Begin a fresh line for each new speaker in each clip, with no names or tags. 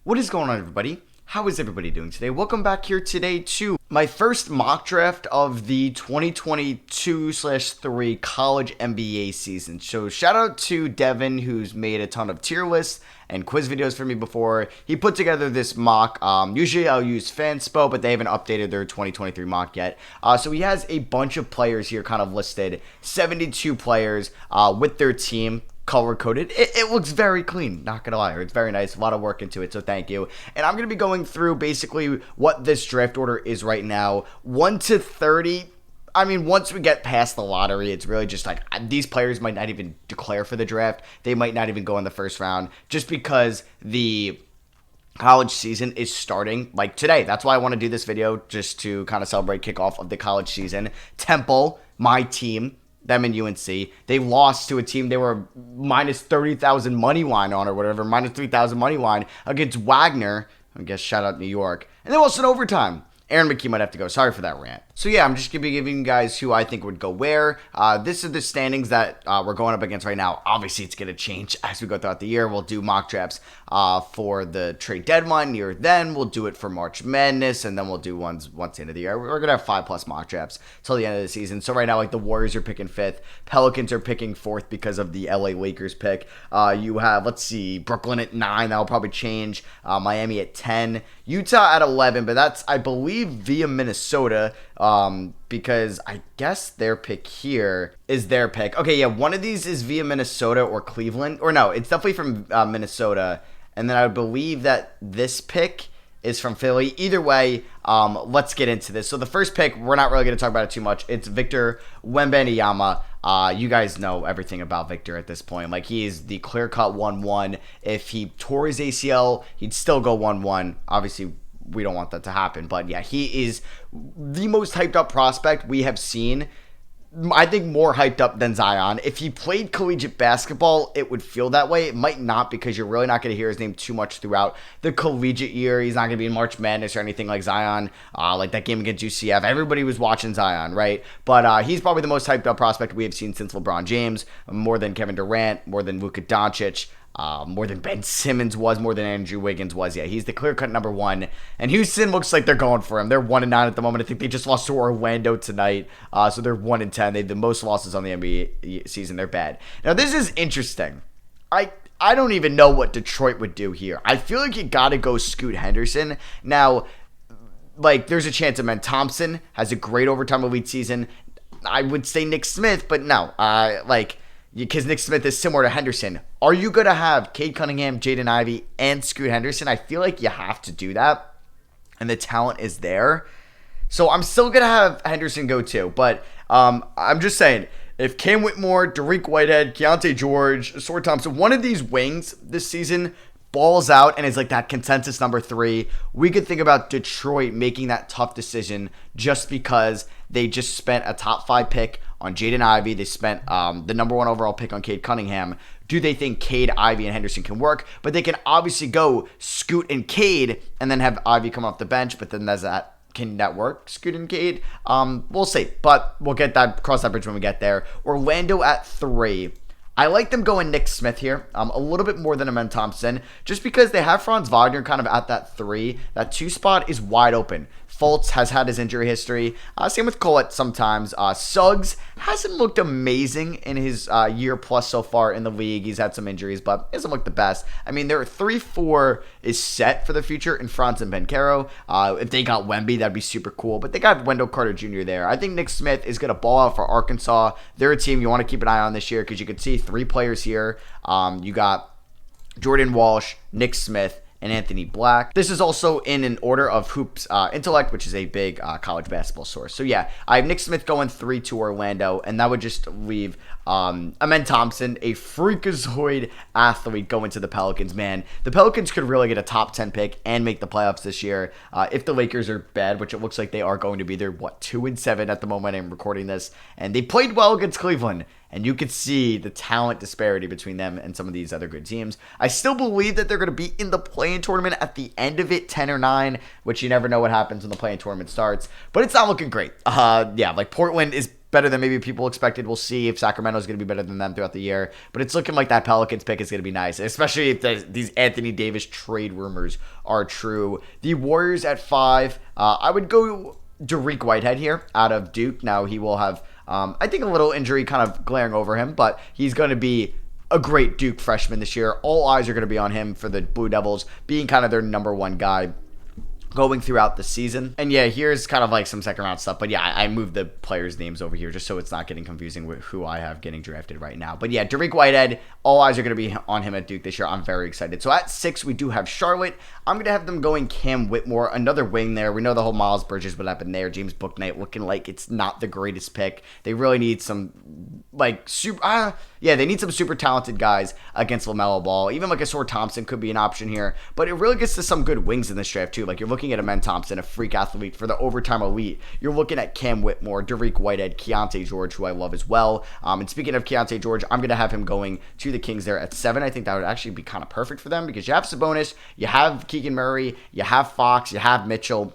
What is going on, everybody? How is everybody doing today? Welcome back here today to my first mock draft of the 2022/3 college NBA season. So shout out to Devin, who's made a ton of tier lists and quiz videos for me before. He put together this mock. Usually I'll use Fanspo, but they haven't updated their 2023 mock yet. So he has a bunch of players here kind of listed, 72 players with their team color coded. It looks very clean, not gonna lie. It's very nice, a lot of work into it, so thank you. And I'm gonna be going through basically what this draft order is right now, 1 to 30. I mean, once we get past the lottery, it's really just like these players might not even declare for the draft. They might not even go in the first round just because the college season is starting like today. That's why I want to do this video, just to kind of celebrate kickoff of the college season. Temple, my team, them and UNC, they lost to a team they were minus 30,000 money line on or whatever, minus 3,000 money line against Wagner. I guess shout out New York. And they lost in overtime. Aaron McKee might have to go. Sorry for that rant. So yeah, I'm just going to be giving you guys who I think would go where. This is the standings that we're going up against right now. Obviously, it's going to change as we go throughout the year. We'll do mock drafts for the trade deadline near then. We'll do it for March Madness, and then we'll do ones once the end of the year. We're going to have 5+ mock drafts till the end of the season. So right now, like the Warriors are picking 5th. Pelicans are picking 4th because of the LA Lakers pick. You have, let's see, Brooklyn at 9. That'll probably change. Miami at 10. Utah at 11, but that's, I believe, via Minnesota. Because I guess their pick here is their pick. Okay, yeah, one of these is via Minnesota or Cleveland. Or no, it's definitely from Minnesota. And then I believe that this pick is from Philly. Either way, let's get into this. So the first pick, we're not really going to talk about it too much. It's Victor Wembanyama. You guys know everything about Victor at this point. Like, he is the clear-cut 1-1. If he tore his ACL, he'd still go 1-1. Obviously, we don't want that to happen. But yeah, he is the most hyped up prospect we have seen. I think more hyped up than Zion. If he played collegiate basketball, it would feel that way. It might not, because you're really not going to hear his name too much throughout the collegiate year. He's not going to be in March Madness or anything like Zion. Like that game against UCF, everybody was watching Zion, right? But he's probably the most hyped up prospect we have seen since LeBron James, more than Kevin Durant, more than Luka Doncic. More than Ben Simmons was, more than Andrew Wiggins was. Yeah, he's the clear-cut number 1. And Houston looks like they're going for him. They're 1-9 at the moment. I think they just lost to Orlando tonight. So they're 1-10. They have the most losses on the NBA season. They're bad. Now, this is interesting. I don't even know what Detroit would do here. I feel like you got to go Scoot Henderson. Now, like, there's a chance that Ben Thompson has a great overtime elite season. I would say Nick Smith, but no. Because Nick Smith is similar to Henderson. Are you going to have Cade Cunningham, Jaden Ivey, and Scoot Henderson? I feel like you have to do that, and the talent is there. So I'm still going to have Henderson go too, but I'm just saying, if Cam Whitmore, Derek Whitehead, Keontae George, Sword Thompson, one of these wings this season balls out and is like that consensus number 3, we could think about Detroit making that tough decision just because they just spent a top 5 pick on Jaden Ivey. They spent the number 1 overall pick on Cade Cunningham. Do they think Cade, Ivey, and Henderson can work? But they can obviously go Scoot and Cade and then have Ivey come off the bench. But then can that work, Scoot and Cade? We'll see. But we'll cross that bridge when we get there. Orlando at 3. I like them going Nick Smith here, a little bit more than Amen Thompson, just because they have Franz Wagner kind of at that 3. That 2 spot is wide open. Fultz has had his injury history. Same with Collette sometimes. Suggs hasn't looked amazing in his year plus so far in the league. He's had some injuries, but hasn't looked the best. I mean, their 3-4 is set for the future in Franz and Banchero. If they got Wemby, that'd be super cool. But they got Wendell Carter Jr. there. I think Nick Smith is going to ball out for Arkansas. They're a team you want to keep an eye on this year because you can see 3 players here. You got Jordan Walsh, Nick Smith, and Anthony Black. This is also in an order of Hoops Intellect, which is a big college basketball source. So yeah, I have Nick Smith going 3 to Orlando, and that would just leave Amen Thompson, a freakazoid athlete, going to the Pelicans. Man, the Pelicans could really get a top 10 pick and make the playoffs this year if the Lakers are bad, which it looks like they are going to be. They're 2-7 at the moment I'm recording this, and they played well against Cleveland. And you could see the talent disparity between them and some of these other good teams. I still believe that they're going to be in the play-in tournament at the end of it, 10 or 9, which you never know what happens when the play-in tournament starts. But it's not looking great. Yeah, like Portland is better than maybe people expected. We'll see if Sacramento's going to be better than them throughout the year. But it's looking like that Pelicans pick is going to be nice, especially if these Anthony Davis trade rumors are true. The Warriors at 5. I would go Dariq Whitehead here out of Duke. Now, he will have, I think, a little injury kind of glaring over him, but he's going to be a great Duke freshman this year. All eyes are going to be on him for the Blue Devils, being kind of their number one guy going throughout the season. And yeah, here's kind of like some second round stuff. But yeah, I moved the players' names over here just so it's not getting confusing with who I have getting drafted right now. But yeah, Dariq Whitehead, all eyes are going to be on him at Duke this year. I'm very excited. So at 6, we do have Charlotte. I'm going to have them going Cam Whitmore, another wing there. We know the whole Miles Bridges, what happened there. James Bouknight looking like it's not the greatest pick. They really need some like super, they need some super talented guys against LaMelo Ball. Even like a SROS Thompson could be an option here. But it really gets to some good wings in this draft too. Like you're looking at Amen Thompson, a freak athlete for the overtime elite. You're looking at Cam Whitmore, Dariq Whitehead, Keontae George, who I love as well. And speaking of Keontae George, I'm going to have him going to the Kings there at 7. I think that would actually be kind of perfect for them because you have Sabonis, you have Keegan Murray, you have Fox, you have Mitchell.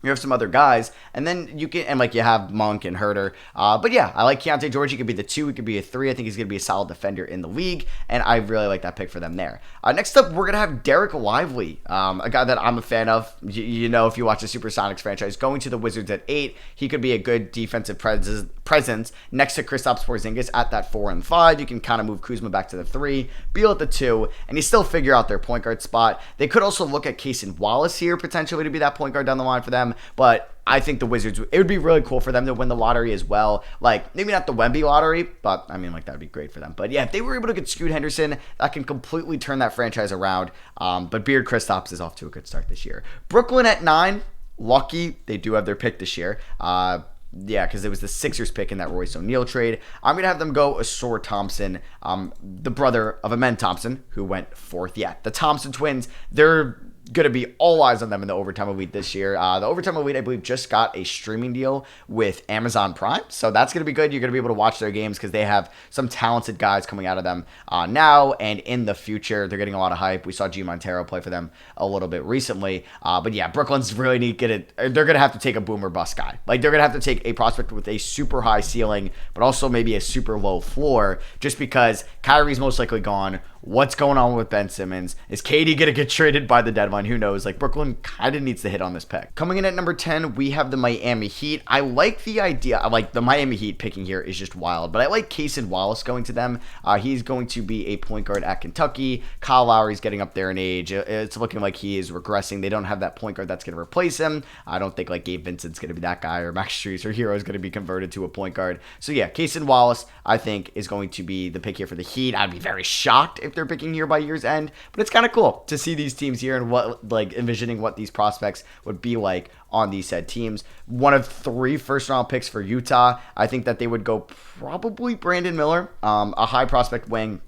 You have some other guys, and then you can, and like you have Monk and Herter. But yeah, I like Keontae George. He could be the 2, he could be a 3. I think he's going to be a solid defender in the league, and I really like that pick for them there. Next up, we're going to have Derek Lively, a guy that I'm a fan of. You know, if you watch the Supersonics franchise, going to the Wizards at 8, he could be a good defensive presence next to Kristaps Porzingis at that 4 and 5. You can kind of move Kuzma back to the 3, Beal at the 2, and you still figure out their point guard spot. They could also look at Cason Wallace here potentially to be that point guard down the line for them. But I think the Wizards, it would be really cool for them to win the lottery as well. Like, maybe not the Wemby lottery, but I mean, like, that would be great for them. But yeah, if they were able to get Scoot Henderson, that can completely turn that franchise around. But Beard Kristaps is off to a good start this year. Brooklyn at 9, lucky they do have their pick this year. Yeah, because it was the Sixers pick in that Royce O'Neal trade. I'm going to have them go SROS Thompson, the brother of Amen Thompson, who went 4th. Yeah, the Thompson twins, they're going to be all eyes on them in the Overtime Elite this year. The Overtime Elite, I believe, just got a streaming deal with Amazon Prime, so that's going to be good. You're going to be able to watch their games because they have some talented guys coming out of them now and in the future. They're getting a lot of hype. We saw G. Montero play for them a little bit recently. But yeah, Brooklyn's really need to get it. They're going to have to take a boomer bust guy. Like, they're going to have to take a prospect with a super high ceiling, but also maybe a super low floor, just because Kyrie's most likely gone. What's going on with Ben Simmons? Is KD going to get traded by the deadline? Who knows? Like, Brooklyn kind of needs to hit on this pick. Coming in at number 10, we have the Miami Heat. I like the idea. I like the Miami Heat picking here is just wild, but I like Cason Wallace going to them. He's going to be a point guard at Kentucky. Kyle Lowry's getting up there in age. It's looking like he is regressing. They don't have that point guard that's going to replace him. I don't think like Gabe Vincent's going to be that guy, or Max Strus or Hero is going to be converted to a point guard. So yeah, Cason Wallace, I think, is going to be the pick here for the Heat. I'd be very shocked if they're picking here by year's end, but it's kind of cool to see these teams here and what, like, envisioning what these prospects would be like on these said teams. One of 3 first-round picks for Utah. I think that they would go probably Brandon Miller, a high prospect wing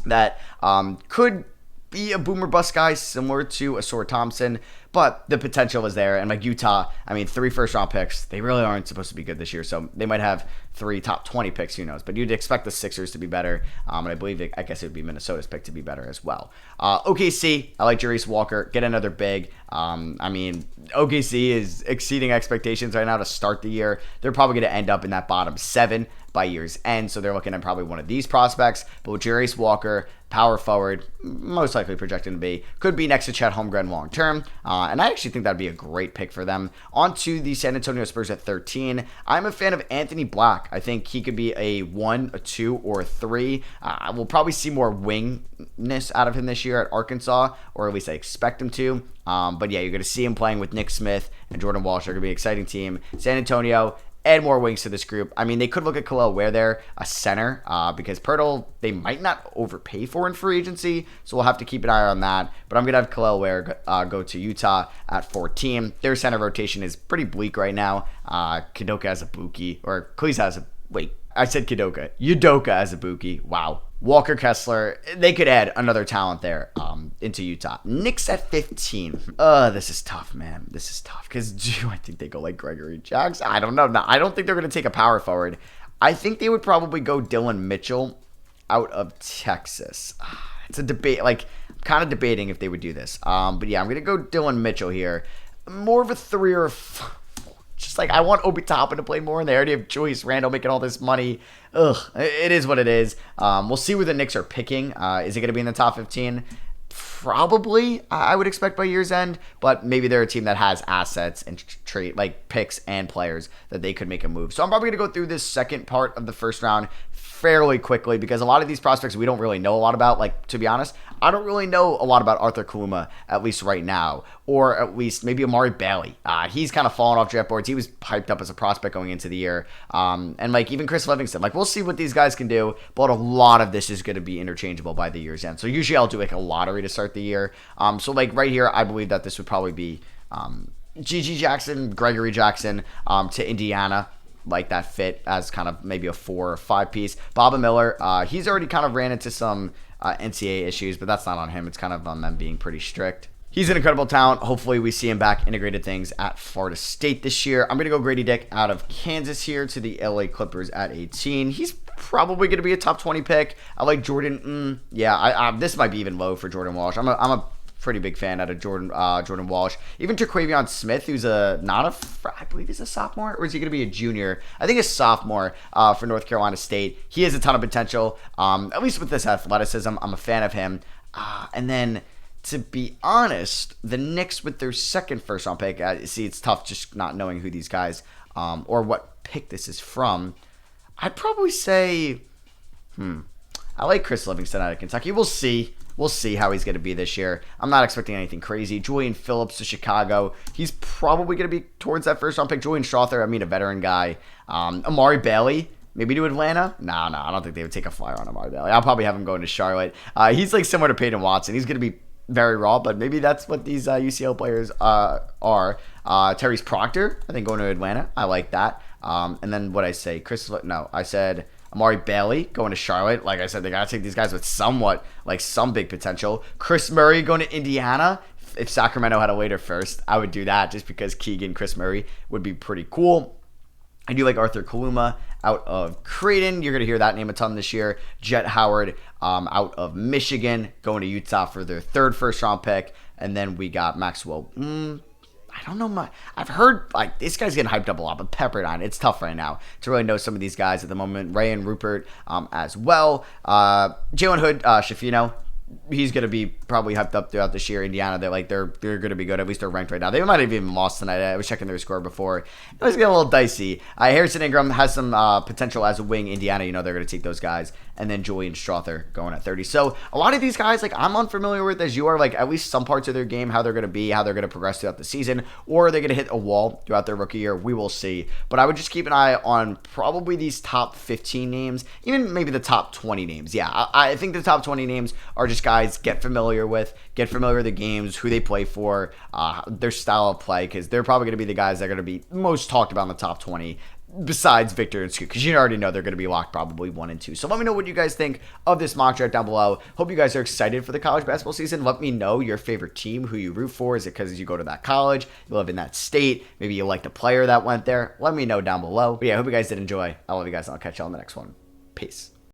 that could be a boomer bust guy similar to a SROS Thompson, but the potential is there. And like Utah, I mean, 3 first-round picks, they really aren't supposed to be good this year, so they might have 3 top 20 picks, who knows. But you'd expect the Sixers to be better, and I believe, I guess it would be Minnesota's pick to be better as well. OKC, I like Jarace Walker, get another big. I mean, OKC is exceeding expectations right now to start the year. They're probably going to end up in that bottom 7 by year's end, so they're looking at probably one of these prospects. But with Jarace Walker, power forward, most likely projected to be, could be next to Chet Holmgren long term, and I actually think that'd be a great pick for them. On to the San Antonio Spurs at 13. I'm a fan of Anthony Black. I think he could be a 1, a 2, or a 3. We'll probably see more wingness out of him this year at Arkansas, or at least I expect him to. But yeah, you're going to see him playing with Nick Smith and Jordan Walsh. They're going to be an exciting team. San Antonio, add more wings to this group. I mean, they could look at Khalil Ware there, a center, because Pirtle, they might not overpay for in free agency, so we'll have to keep an eye on that. But I'm going to have Khalil Ware go to Utah at 14. Their center rotation is pretty bleak right now. Udoka has a Buki, or Cleese has a, wait, I said Udoka has a Buki. Wow. Walker Kessler, they could add another talent there into Utah. Knicks at 15. This is tough, man. This is tough because I think they go like Gregory Jackson. I don't know. No, I don't think they're going to take a power forward. I think they would probably go Dylan Mitchell out of Texas. It's a debate. Like, I'm kind of debating if they would do this. But yeah, I'm going to go Dylan Mitchell here. More of a 3 or a 4. just like, I want Obi Toppin to play more, and they already have Joyce Randall making all this money. Ugh, it is what it is. We'll see where the Knicks are picking. Is it going to be in the top 15? Probably, I would expect by year's end, but maybe they're a team that has assets and trade like picks and players that they could make a move. So I'm probably going to go through this second part of the first round fairly quickly because a lot of these prospects we don't really know a lot about. Like, to be honest, I don't really know a lot about Arthur Kaluma, at least right now, or at least maybe Amari Bailey. He's kind of fallen off draft boards. He was hyped up as a prospect going into the year. And like even Chris Livingston, like we'll see what these guys can do, but a lot of this is going to be interchangeable by the year's end. So usually I'll do like a lottery to start the year. So like right here, I believe that this would probably be G.G. Jackson, Gregory Jackson to Indiana. Like that fit as kind of maybe a 4 or 5 piece. Baba Miller, he's already kind of ran into some NCAA issues, but that's not on him. It's kind of on them being pretty strict. He's an incredible talent. Hopefully we see him back integrated things at Florida State this year. I'm going to go Grady Dick out of Kansas here to the LA Clippers at 18. He's probably going to be a top 20 pick. I like Jordan. This might be even low for Jordan Walsh. I'm a pretty big fan out of Jordan Walsh. Even Traquavion Smith, who's I believe he's a sophomore, or is he going to be a junior? I think a sophomore for North Carolina State. He has a ton of potential, at least with this athleticism. I'm a fan of him. And then, to be honest, the Knicks with their second first-round pick, see, it's tough just not knowing who these guys or what pick this is from. I'd probably say, I like Chris Livingston out of Kentucky. We'll see. We'll see how he's going to be this year. I'm not expecting anything crazy. Julian Phillips to Chicago. He's probably going to be towards that first round pick. Julian Strother, a veteran guy. Amari Bailey, maybe to Atlanta. No, I don't think they would take a flyer on Amari Bailey. I'll probably have him going to Charlotte. He's like similar to Peyton Watson. He's going to be very raw, but maybe that's what these UCL players are. Tyrese Proctor, I think, going to Atlanta. I like that. And then what I say, I said Amari Bailey going to Charlotte. Like I said, they got to take these guys with somewhat, like some big potential. Chris Murray going to Indiana. If Sacramento had a later first, I would do that just because Keegan, Chris Murray would be pretty cool. I do like Arthur Kaluma out of Creighton. You're going to hear that name a ton this year. Jet Howard out of Michigan going to Utah for their third first-round pick. And then we got Maxwell. I don't know. I've heard like this guy's getting hyped up a lot, but Pepperdine, it's tough right now to really know some of these guys at the moment. Ray and Rupert as well. Jalen Hood, Shafino. He's going to be probably hyped up throughout this year. Indiana, they're going to be good. At least they're ranked right now. They might have even lost tonight. I was checking their score before. It was getting a little dicey. Harrison Ingram has some potential as a wing. Indiana, they're going to take those guys. And then Julian Strother going at 30. So a lot of these guys, like I'm unfamiliar with as you are, like at least some parts of their game, how they're going to be, how they're going to progress throughout the season, or are they going to hit a wall throughout their rookie year? We will see. But I would just keep an eye on probably these top 15 names, even maybe the top 20 names. Yeah, I think the top 20 names are just guys get familiar with the games, who they play for, their style of play, because they're probably going to be the guys that are going to be most talked about in the top 20. Besides Victor and Scoot, because you already know they're going to be locked probably 1 and 2. So let me know what you guys think of this mock draft down below. Hope you guys are excited for the college basketball season. Let me know your favorite team, who you root for. Is it because you go to that college, you live in that state, maybe you like the player that went there? Let me know down below. But yeah, I hope you guys did enjoy. I love you guys, and I'll catch you on the next one. Peace.